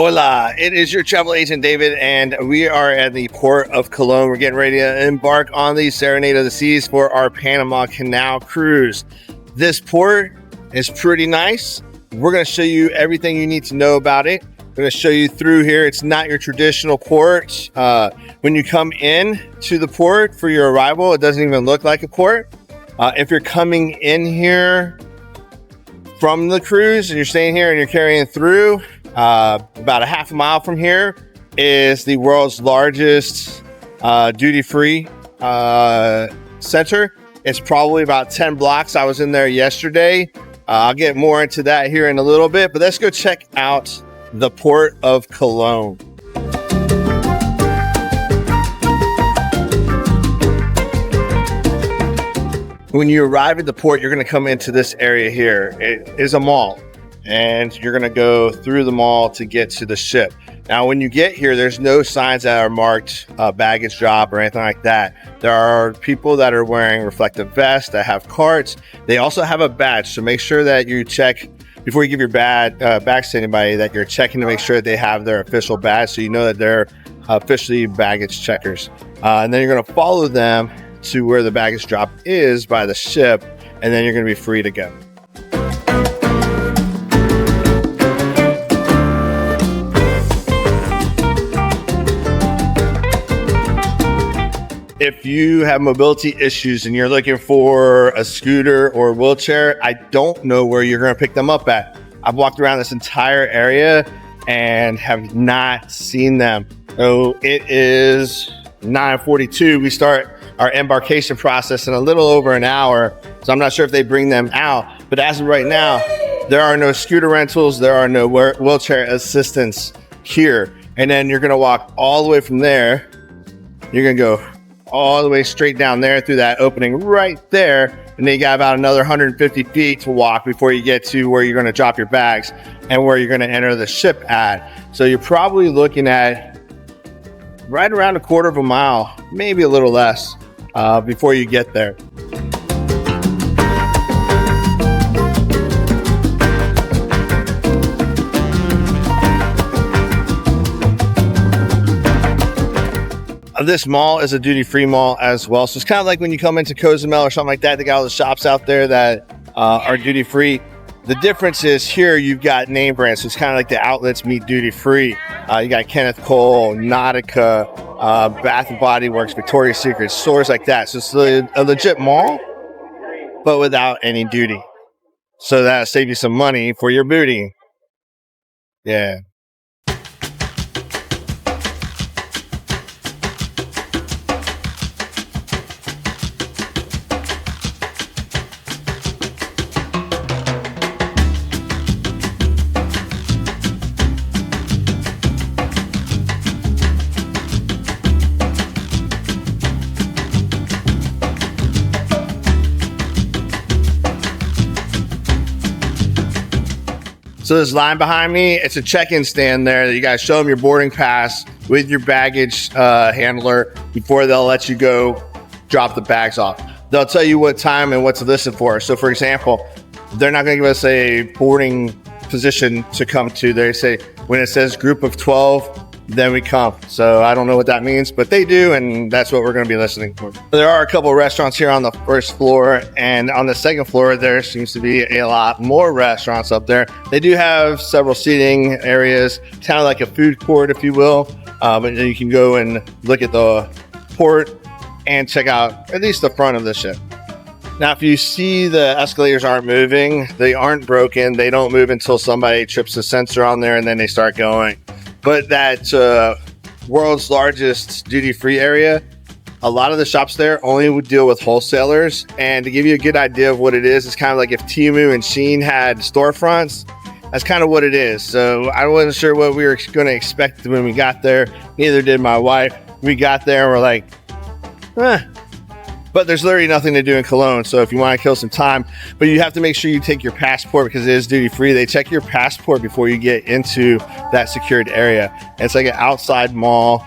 Hola, it is your travel agent David, and we are at the Port of Colon. We're getting ready to embark on the Serenade of the Seas for our Panama Canal Cruise. This port is pretty nice. We're going to show you everything you need to know about it. I'm going to show you through here. It's not your traditional port. When you come in to the port for your arrival, it doesn't even look like a port. If you're coming in here from the cruise and you're staying here and you're carrying through, about a half a mile from here is the world's largest duty-free center. It's probably about 10 blocks. I was in there yesterday. I'll get more into that here in a little bit, but let's go check out the Port of Colon. When you arrive at the port, you're going to come into this area here. It is a mall, and you're going to go through the mall to get to the ship. Now, when you get here, there's no signs that are marked baggage drop or anything like that. There are people that are wearing reflective vests that have carts. They also have a badge, so make sure that you check before you give your bags to anybody, that you're checking to make sure that they have their official badge, so you know that they're officially baggage checkers. And then you're going to follow them to where the baggage drop is by the ship, and then you're going to be free to go. If you have mobility issues and you're looking for a scooter or a wheelchair, I don't know where you're going to pick them up at. I've walked around this entire area and have not seen them. So it is 9:42. We start our embarkation process in a little over an hour. So I'm not sure if they bring them out, but as of right now, there are no scooter rentals. There are no wheelchair assistance here. And then you're going to walk all the way from there. You're going to go all the way straight down there through that opening right there. And then you got about another 150 feet to walk before you get to where you're going to drop your bags and where you're going to enter the ship at. So you're probably looking at right around a quarter of a mile, maybe a little less, before you get there. This mall is a duty-free mall as well. So it's kind of like when you come into Cozumel or something like that, they got all the shops out there that are duty-free. The difference is here you've got name brands. So it's kind of like the outlets meet duty-free. You got Kenneth Cole, Nautica, Bath & Body Works, Victoria's Secret, stores like that. So it's a legit mall, but without any duty. So that'll save you some money for your booty. Yeah. So this line behind me, it's a check-in stand there that you guys show them your boarding pass with your baggage handler before they'll let you go drop the bags off. They'll tell you what time and what to listen for. So for example, they're not going to give us a boarding position to come to. They say when it says group of 12, then we come. So I don't know what that means, but they do, and that's what we're going to be listening for. There are a couple of restaurants here on the first floor, and on the second floor there seems to be a lot more restaurants up there. They do have several seating areas, kind of like a food court, if you will, but you can go and look at the port and check out at least the front of the ship. Now, if you see the escalators aren't moving, they aren't broken. They don't move until somebody trips the sensor on there, and then they start going. But that world's largest duty-free area, a lot of the shops there only would deal with wholesalers. And to give you a good idea of what it is, it's kind of like if Temu and Shein had storefronts. That's kind of what it is. So I wasn't sure what we were going to expect when we got there. Neither did my wife. We got there and we're like, But there's literally nothing to do in Colon, so if you want to kill some time, but you have to make sure you take your passport because it is duty free. They check your passport before you get into that secured area. And it's like an outside mall.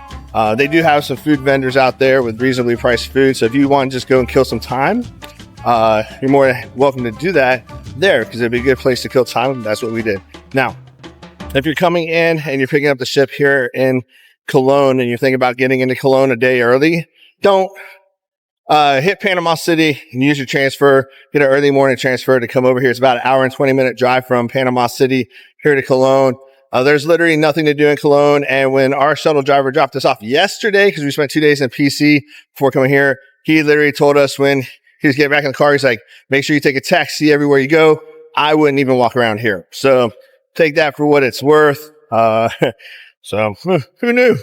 They do have some food vendors out there with reasonably priced food, so if you want to just go and kill some time, you're more than welcome to do that there because it'd be a good place to kill time. That's what we did. Now, If you're coming in and you're picking up the ship here in Colón and you're thinking about getting into Colón a day early, don't hit Panama City and use your transfer. Get an early morning transfer to come over here. It's about an hour and 20-minute drive from Panama City here to Colón. There's literally nothing to do in Colón. And when our shuttle driver dropped us off yesterday, because we spent 2 days in PC before coming here, he literally told us when he was getting back in the car, he's like, make sure you take a taxi everywhere you go. I wouldn't even walk around here. So take that for what it's worth. So who knew?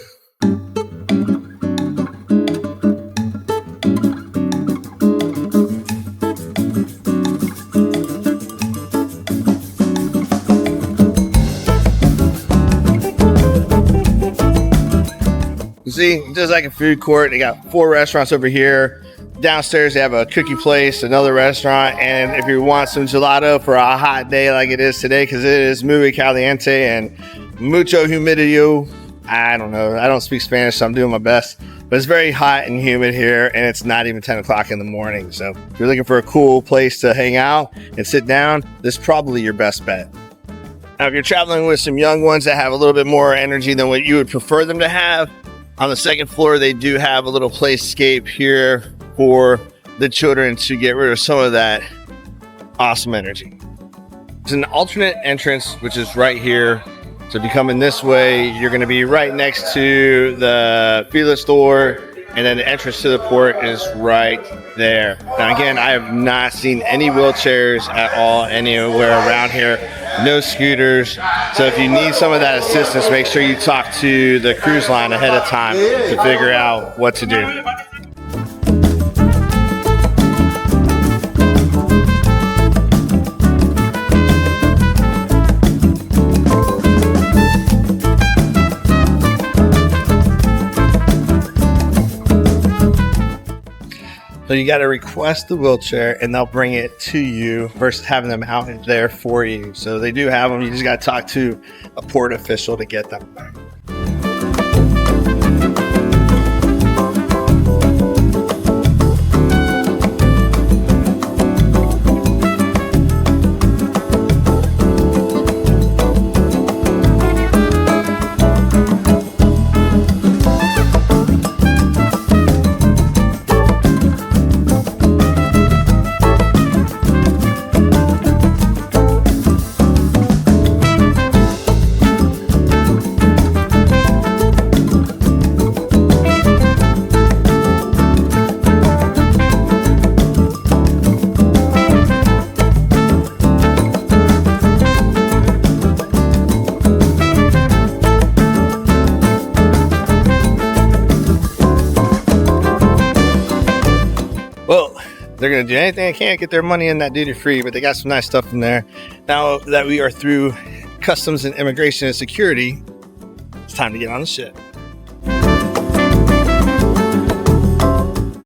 See, just like a food court, they got 4 restaurants over here. Downstairs, they have a cookie place, another restaurant, and if you want some gelato for a hot day like it is today, because it is muy caliente and mucho humidio. I don't know. I don't speak Spanish, so I'm doing my best. But it's very hot and humid here, and it's not even 10 o'clock in the morning. So if you're looking for a cool place to hang out and sit down, this is probably your best bet. Now, if you're traveling with some young ones that have a little bit more energy than what you would prefer them to have, on the second floor, they do have a little playscape here for the children to get rid of some of that awesome energy. There's an alternate entrance, which is right here. So if you come in this way, you're going to be right next to the Fila store, and then the entrance to the port is right there. Now, again, I have not seen any wheelchairs at all anywhere around here. No scooters. So if you need some of that assistance, make sure you talk to the cruise line ahead of time to figure out what to do. So you got to request the wheelchair and they'll bring it to you versus having them out there for you. So they do have them. You just got to talk to a port official to get them. Well, they're going to do anything they can to get their money in that duty free, but they got some nice stuff in there. Now that we are through customs and immigration and security, it's time to get on the ship.